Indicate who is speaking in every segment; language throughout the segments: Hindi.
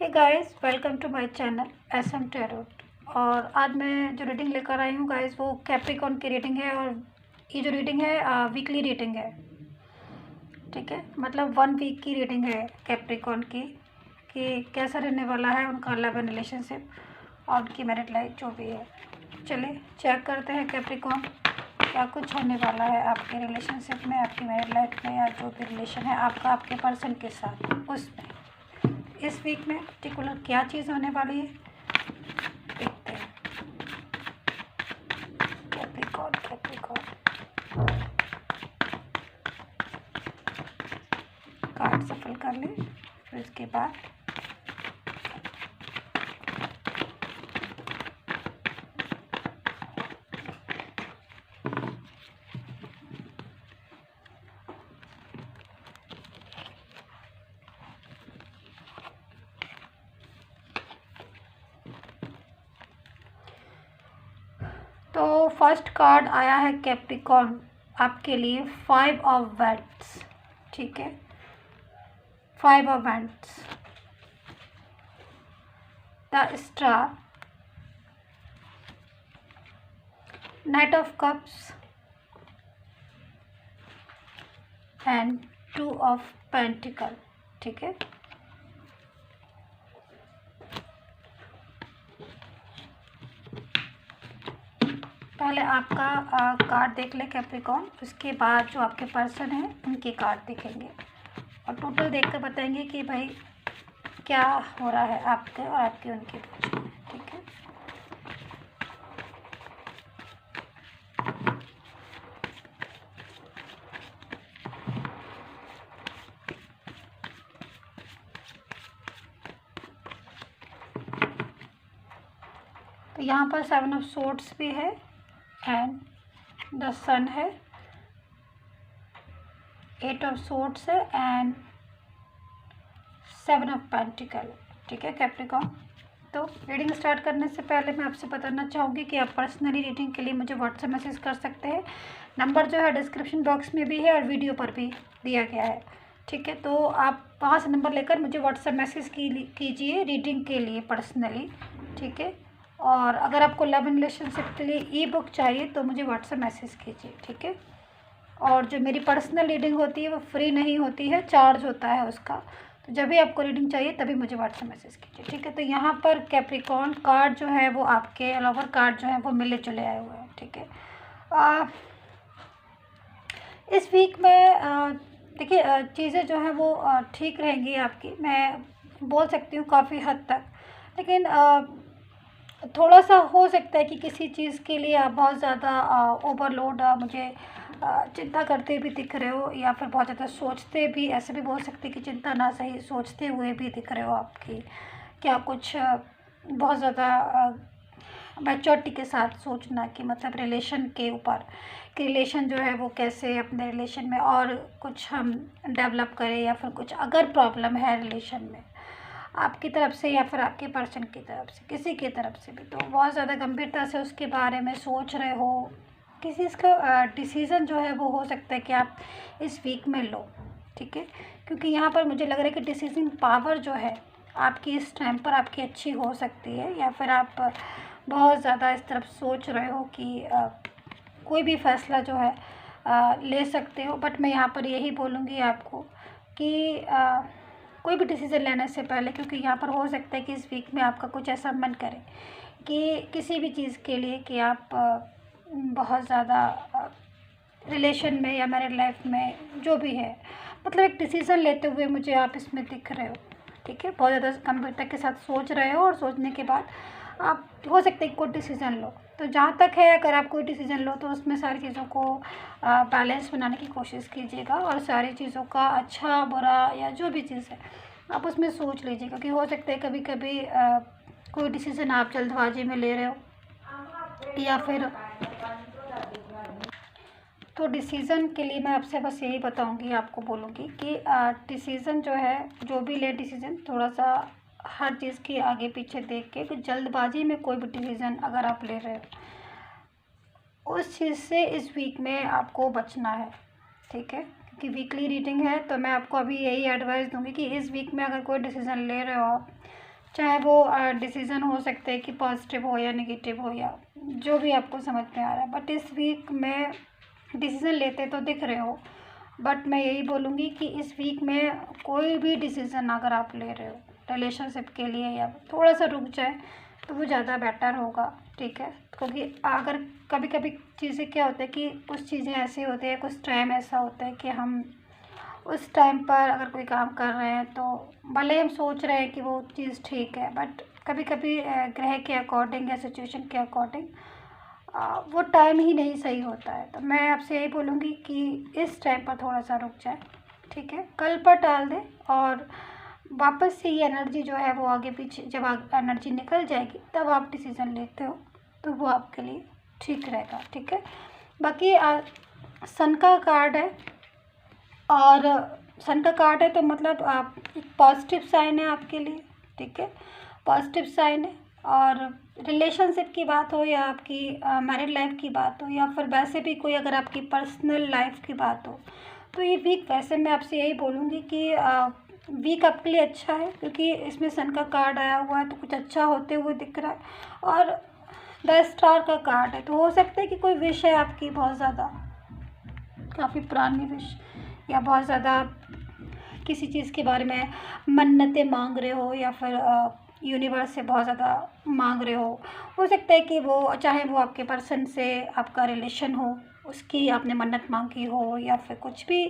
Speaker 1: Hey guys, welcome to my channel SM tarot. और आज मैं जो रीडिंग लेकर आई हूँ गाइस, वो कैप्रिकॉर्न की रीडिंग है। और ये जो रीडिंग है वीकली रीडिंग है, ठीक है। मतलब 1 वीक की रीडिंग है कैप्रिकॉर्न की, कि कैसा रहने वाला है उनका लव एंड रिलेशनशिप और उनकी मैरिड लाइफ जो भी है। चलिए चेक करते हैं कैप्रिकॉर्न, क्या कुछ होने वाला है आपके रिलेशनशिप में, आपकी मैरिड लाइफ में, या जो भी रिलेशन है आपका आपके पर्सन के साथ, उसमें इस वीक में पर्टिकुलर क्या चीज़ होने वाली है देखते हैं। कैप्रिकॉर्न कार्ड सफल कर ले, फिर इसके बाद तो फर्स्ट कार्ड आया है कैप्रिकॉर्न आपके लिए 5 ऑफ वैंड्स, ठीक है। 5 of wands, the star, night of cups and 2 of pentacle, ठीक है। पहले आपका कार्ड देख ले कैप्रिकॉर्न, उसके बाद जो आपके पर्सन हैं उनके कार्ड देखेंगे और टोटल देखकर बताएंगे कि भाई क्या हो रहा है आपके और आपके उनके बीच में, ठीक है। तो यहाँ पर 7 ऑफ सोर्ड्स भी है एंड द सन है, 8 ऑफ सोर्ड्स है एंड 7 ऑफ पेंटिकल, ठीक है कैप्रिकॉर्न। तो रीडिंग स्टार्ट करने से पहले मैं आपसे बताना चाहूँगी कि आप पर्सनली रीडिंग के लिए मुझे व्हाट्सएप मैसेज कर सकते हैं। नंबर जो है डिस्क्रिप्शन बॉक्स में भी है और वीडियो पर भी दिया गया है, ठीक है। तो आप वहाँ से नंबर लेकर मुझे व्हाट्सएप मैसेज कीजिए रीडिंग के लिए पर्सनली, ठीक है। और अगर आपको लव एंड रिलेशनशिप के लिए ई बुक चाहिए तो मुझे व्हाट्सएप मैसेज कीजिए, ठीक है। और जो मेरी पर्सनल रीडिंग होती है वो फ्री नहीं होती है, चार्ज होता है उसका। तो जब भी आपको रीडिंग चाहिए तभी मुझे व्हाट्सएप मैसेज कीजिए, ठीक है। तो यहाँ पर कैप्रिकॉर्न कार्ड जो है वो आपके अलावा कार्ड जो है वो मिले जुले आए हुए हैं, ठीक है। इस वीक में देखिए चीज़ें जो हैं वो ठीक रहेंगी आपकी, मैं बोल सकती हूँ काफ़ी हद तक। लेकिन थोड़ा सा हो सकता है कि किसी चीज़ के लिए आप बहुत ज़्यादा ओवरलोड मुझे चिंता करते भी दिख रहे हो, या फिर बहुत ज़्यादा सोचते भी, ऐसे भी बोल सकते कि चिंता ना सही सोचते हुए भी दिख रहे हो आपकी क्या कुछ बहुत ज़्यादा मैच्योरिटी के साथ सोचना कि मतलब रिलेशन के ऊपर, कि रिलेशन जो है वो कैसे अपने रिलेशन में और कुछ हम डेवलप करें, या फिर कुछ अगर प्रॉब्लम है रिलेशन में आपकी तरफ से या फिर आपके पर्सन की तरफ से, किसी की तरफ से भी, तो बहुत ज़्यादा गंभीरता से उसके बारे में सोच रहे हो। किसी इसका डिसीज़न जो है वो हो सकता है कि आप इस वीक में लो, ठीक है। क्योंकि यहाँ पर मुझे लग रहा है कि डिसीजन पावर जो है आपकी इस टाइम पर आपकी अच्छी हो सकती है, या फिर आप बहुत ज़्यादा इस तरफ सोच रहे हो कि कोई भी फैसला जो है ले सकते हो। बट मैं यहाँ पर यही बोलूँगी आपको कि कोई भी डिसीज़न लेने से पहले, क्योंकि यहाँ पर हो सकता है कि इस वीक में आपका कुछ ऐसा मन करे कि किसी भी चीज़ के लिए कि आप बहुत ज़्यादा रिलेशन में या मैरिड लाइफ में जो भी है, मतलब एक डिसीज़न लेते हुए मुझे आप इसमें दिख रहे हो, ठीक है। बहुत ज़्यादा गंभीरता के साथ सोच रहे हो और सोचने के बाद आप हो सकता है कोई डिसीज़न लो। तो जहाँ तक है, अगर आप कोई डिसीज़न लो तो उसमें सारी चीज़ों को बैलेंस बनाने की कोशिश कीजिएगा, और सारी चीज़ों का अच्छा बुरा या जो भी चीज़ है आप उसमें सोच लीजिए। क्योंकि हो सकता है कभी कभी कोई डिसीज़न आप जल्दबाजी में ले रहे हो, या फिर तो डिसीज़न के लिए मैं आपसे बस यही बताऊंगी, आपको बोलूँगी कि डिसीज़न जो है, जो भी ले डिसीज़न, थोड़ा सा हर चीज़ के आगे पीछे देख के, कि जल्दबाजी में कोई भी डिसीज़न अगर आप ले रहे हो उस चीज़ से इस वीक में आपको बचना है, ठीक है। क्योंकि वीकली रीडिंग है तो मैं आपको अभी यही एडवाइस दूंगी कि इस वीक में अगर कोई डिसीज़न ले रहे हो आप, चाहे वो डिसीज़न हो सकते हैं कि पॉजिटिव हो या नेगेटिव हो या जो भी आपको समझ में आ रहा है। बट इस वीक में डिसीज़न लेते तो दिख रहे हो, बट मैं यही बोलूँगी कि इस वीक में कोई भी डिसीज़न अगर आप ले रहे हो रिलेशनशिप के लिए, या थोड़ा सा रुक जाए तो वो ज़्यादा बेटर होगा, ठीक है। क्योंकि अगर कभी कभी चीज़ें क्या होता है कि कुछ चीज़ें ऐसी होती है, कुछ टाइम ऐसा होता है कि हम उस टाइम पर अगर कोई काम कर रहे हैं तो भले हम सोच रहे हैं कि वो चीज़ ठीक है, बट कभी कभी ग्रह के अकॉर्डिंग या सिचुएशन के अकॉर्डिंग वो टाइम ही नहीं सही होता है। तो मैं आपसे यही बोलूँगी कि इस टाइम पर थोड़ा सा रुक जाए, ठीक है, कल पर टाल दें, और वापस से ये एनर्जी जो है वो आगे पीछे जब एनर्जी निकल जाएगी तब आप डिसीज़न लेते हो तो वो आपके लिए ठीक रहेगा, ठीक है। बाकी सन का कार्ड है, और सन का कार्ड है तो मतलब आप एक पॉजिटिव साइन है आपके लिए, ठीक है, पॉजिटिव साइन है। और रिलेशनशिप की बात हो या आपकी मैरिड लाइफ की बात हो या फिर वैसे भी कोई अगर आपकी पर्सनल लाइफ की बात हो, तो ये वीक वैसे मैं आपसे यही बोलूँगी कि वीक आपके लिए अच्छा है, क्योंकि इसमें सन का कार्ड आया हुआ है तो कुछ अच्छा होते हुए दिख रहा है। और द स्टार का कार्ड है, तो हो सकता है कि कोई विश है आपकी बहुत ज़्यादा, काफ़ी पुरानी विश, या बहुत ज़्यादा किसी चीज़ के बारे में मन्नतें मांग रहे हो, या फिर यूनिवर्स से बहुत ज़्यादा मांग रहे हो सकता है कि वो चाहे वो आपके पर्सन से आपका रिलेशन हो, उसकी आपने मन्नत मांगी हो, या फिर कुछ भी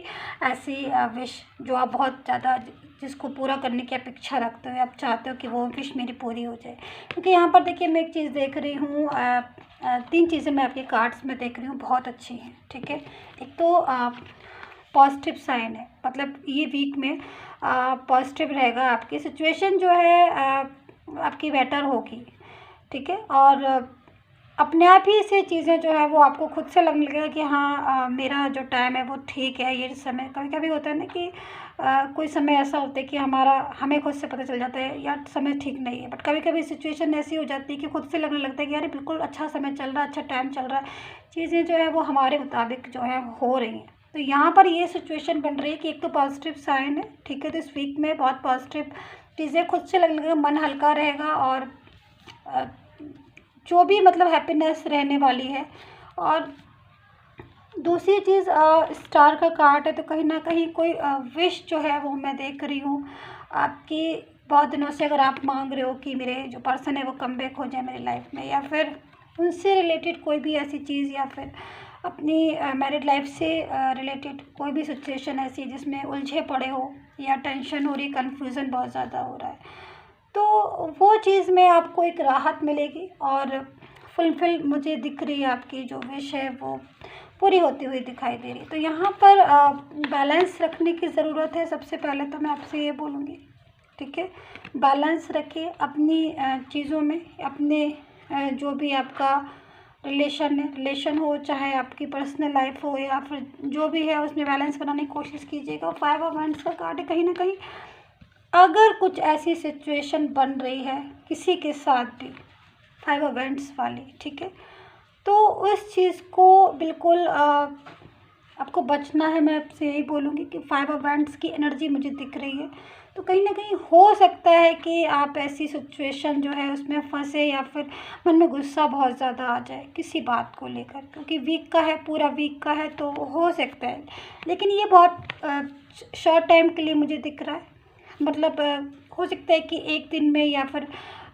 Speaker 1: ऐसी विश जो आप बहुत ज़्यादा जिसको पूरा करने की अपेक्षा रखते हो, आप चाहते हो कि वो विश मेरी पूरी हो जाए। क्योंकि यहाँ पर देखिए मैं एक चीज़ देख रही हूँ, 3 चीज़ें मैं आपके कार्ड्स में देख रही हूँ, बहुत अच्छी हैं, ठीक है। एक तो पॉजिटिव साइन है, मतलब ये वीक में पॉजिटिव रहेगा, आपकी सिचुएशन जो है आपकी बेटर होगी, ठीक है। और अपने आप ही से चीज़ें जो है वो आपको खुद से लगने लगेगा कि हाँ मेरा जो टाइम है वो ठीक है, ये समय कभी कभी होता है ना कि कोई समय ऐसा होता है कि हमें खुद से पता चल जाता है यार समय ठीक नहीं है, बट कभी कभी सिचुएशन ऐसी हो जाती है कि खुद से लगने लगता है कि यार बिल्कुल अच्छा समय चल रहा है, अच्छा टाइम चल रहा है, चीज़ें जो है वो हमारे मुताबिक जो है हो रही हैं। तो यहाँ पर ये सिचुएशन बन रही है कि एक तो पॉजिटिव साइन है, ठीक है, तो इस वीक में बहुत पॉजिटिव चीज़ें खुद से लगने लगेगा, मन हल्का रहेगा, और जो भी मतलब हैप्पीनेस रहने वाली है। और दूसरी चीज़ स्टार का कार्ड है, तो कहीं ना कहीं कोई विश जो है वो मैं देख रही हूँ आपकी, बहुत दिनों से अगर आप मांग रहे हो कि मेरे जो पर्सन है वो कम बैक हो जाए मेरी लाइफ में, या फिर उनसे रिलेटेड कोई भी ऐसी चीज़, या फिर अपनी मैरिड लाइफ से रिलेटेड कोई भी सिचुएशन ऐसी जिसमें उलझे पड़े हो, या टेंशन हो रही, कन्फ्यूज़न बहुत ज़्यादा हो रहा है, तो वो चीज़ में आपको एक राहत मिलेगी, और फुलफिल मुझे दिख रही है, आपकी जो विश है वो पूरी होती हुई दिखाई दे रही है। तो यहाँ पर बैलेंस रखने की ज़रूरत है, सबसे पहले तो मैं आपसे ये बोलूँगी, ठीक है, बैलेंस रखिए अपनी चीज़ों में, अपने जो भी आपका रिलेशन हो, चाहे आपकी पर्सनल लाइफ हो, या फिर जो भी है उसमें बैलेंस बनाने की कोशिश कीजिएगा। 5 ऑफ वांड्स का कार्ड है, कहीं ना कहीं अगर कुछ ऐसी सिचुएशन बन रही है किसी के साथ भी 5 ऑफ वांड्स वाली, ठीक है, तो उस चीज़ को बिल्कुल आपको बचना है। मैं आपसे यही बोलूँगी कि 5 ऑफ वांड्स की एनर्जी मुझे दिख रही है, तो कहीं ना कहीं हो सकता है कि आप ऐसी सिचुएशन जो है उसमें फंसे, या फिर मन में गुस्सा बहुत ज़्यादा आ जाए किसी बात को लेकर, क्योंकि वीक का है, पूरा वीक का है, तो हो सकता है। लेकिन ये बहुत शॉर्ट टाइम के लिए मुझे दिख रहा है, मतलब हो सकता है कि एक दिन में या फिर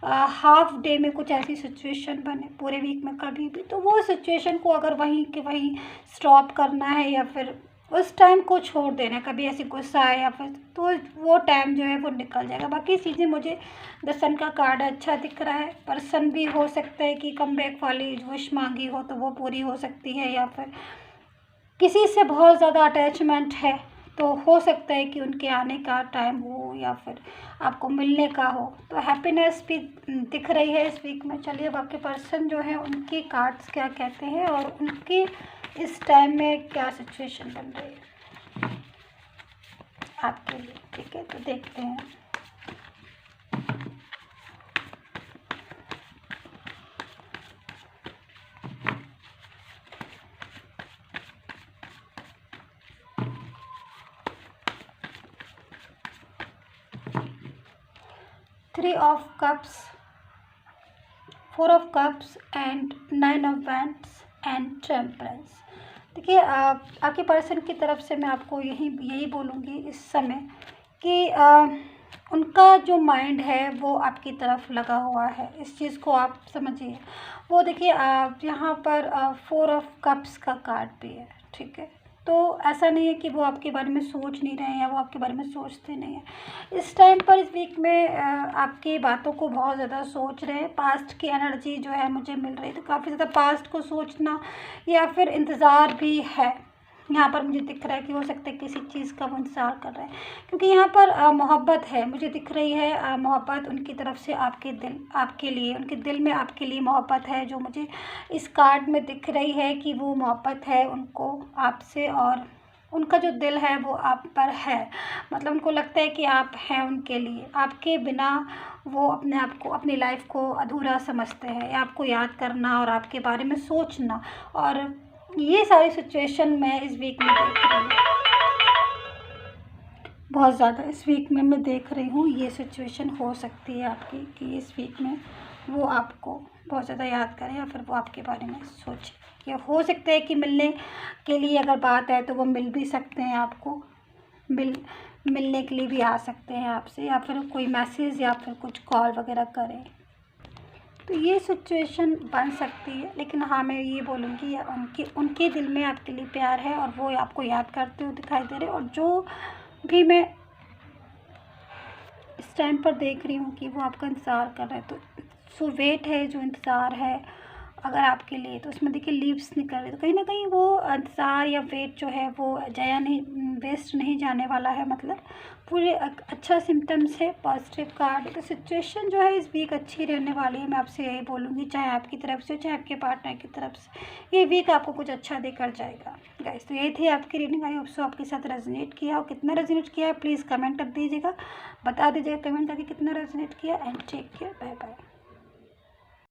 Speaker 1: हाफ डे में कुछ ऐसी सिचुएशन बने पूरे वीक में कभी भी, तो वो सिचुएशन को अगर वहीं के वहीं स्टॉप करना है, या फिर उस टाइम को छोड़ देना है, कभी ऐसी गुस्सा आए या फिर, तो वो टाइम जो है वो निकल जाएगा। बाकी चीज़ें मुझे द सन का कार्ड अच्छा दिख रहा है। पर्सन भी हो सकता है कि कम बैक वाली विश मांगी हो तो वो पूरी हो सकती है, या फिर किसी से बहुत ज़्यादा अटैचमेंट है तो हो सकता है कि उनके आने का टाइम हो, या फिर आपको मिलने का हो, तो हैप्पीनेस भी दिख रही है इस वीक में। चलिए अब आपके पर्सन जो है उनकी कार्ड्स क्या कहते हैं, और उनकी इस टाइम में क्या सिचुएशन बन रही है आपके लिए, ठीक है, तो देखते हैं। 3 of cups, 4 of cups and 9 of wands and temperance. देखिए आपके पर्सन की तरफ से मैं आपको यही बोलूँगी इस समय कि उनका जो माइंड है वो आपकी तरफ लगा हुआ है, इस चीज़ को आप समझिए। वो देखिए यहाँ पर 4 ऑफ कप्स का कार्ड भी है, ठीक है। तो ऐसा नहीं है कि वो आपके बारे में सोच नहीं रहे हैं या वो आपके बारे में सोचते नहीं हैं। इस टाइम पर इस वीक में आपकी बातों को बहुत ज़्यादा सोच रहे हैं। पास्ट की एनर्जी जो है मुझे मिल रही है, तो काफ़ी ज़्यादा पास्ट को सोचना या फिर इंतज़ार भी है। यहाँ पर मुझे दिख रहा है कि हो सकता है किसी चीज़ का वो इंतज़ार कर रहे हैं, क्योंकि यहाँ पर मोहब्बत है, मुझे दिख रही है मोहब्बत उनकी तरफ से आपके लिए, उनके दिल में आपके लिए मोहब्बत है, जो मुझे इस कार्ड में दिख रही है कि वो मोहब्बत है उनको आपसे, और उनका जो दिल है वो आप पर है। मतलब उनको लगता है कि आप हैं उनके लिए, आपके बिना वो अपने आप को, अपनी लाइफ को अधूरा समझते हैं। आपको याद करना और आपके बारे में सोचना, और ये सारी सिचुएशन मैं इस वीक में देख रही हूँ बहुत ज़्यादा। इस वीक में मैं देख रही हूँ ये सिचुएशन हो सकती है आपकी कि इस वीक में वो आपको बहुत ज़्यादा याद करें या फिर वो आपके बारे में सोचें। ये हो सकता है कि मिलने के लिए अगर बात है तो वो मिल भी सकते हैं, आपको मिलने के लिए भी आ सकते हैं आपसे, या फिर कोई मैसेज या फिर कुछ कॉल वगैरह करें। तो ये सिचुएशन बन सकती है, लेकिन हाँ मैं ये बोलूँगी उनके दिल में आपके लिए प्यार है और वो आपको याद करते हुए दिखाई दे रहे हैं। और जो भी मैं इस टाइम पर देख रही हूँ कि वो आपका इंतज़ार कर रहे हैं, तो सो वेट है जो इंतज़ार है अगर आपके लिए, तो उसमें देखिए लीव्स निकल रहे, तो कहीं ना कहीं वो इंतज़ार या वेट जो है वो जाया नहीं, वेस्ट नहीं जाने वाला है। मतलब पूरे अच्छा सिम्टम्स है, पॉजिटिव कार्ड। तो सिचुएशन जो है इस वीक अच्छी रहने वाली है, मैं आपसे यही बोलूँगी, चाहे आपकी तरफ से चाहे आपके पार्टनर की तरफ से, ये वीक आपको कुछ अच्छा देकर जाएगा गाइस। तो यही थी आपकी रीडिंग। आई होप सो आपके साथ रेजोनेट किया, और कितना रेजोनेट किया है प्लीज़ कमेंट कर दीजिएगा, बता दीजिएगा कमेंट करके कितना रेजोनेट किया। And take care, bye bye.